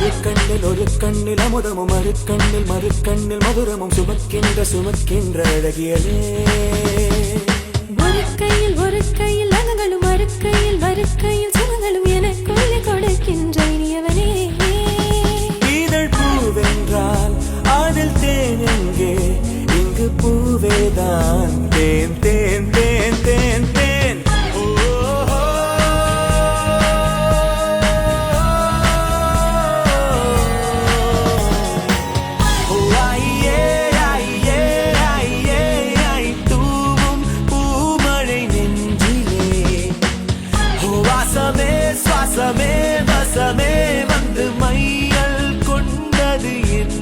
ஒரு கண்ணில் அமுதமும் மறு கண்ணில் மதுரமும் சுமக்கின்ற அழகியலே ஒரு கையில் அகங்களும் மறு கையில் சுகங்களும் எனக்குள்ளே கொடுக்கின்ற இனியவனே இதழ் பூவென்றால் அதில் தேன் எங்கே இங்கு பூவேதான் தேன் தேன் தேன் தேன் தேன் சுவாசமே வசமே வந்து மையல் கொண்டது என்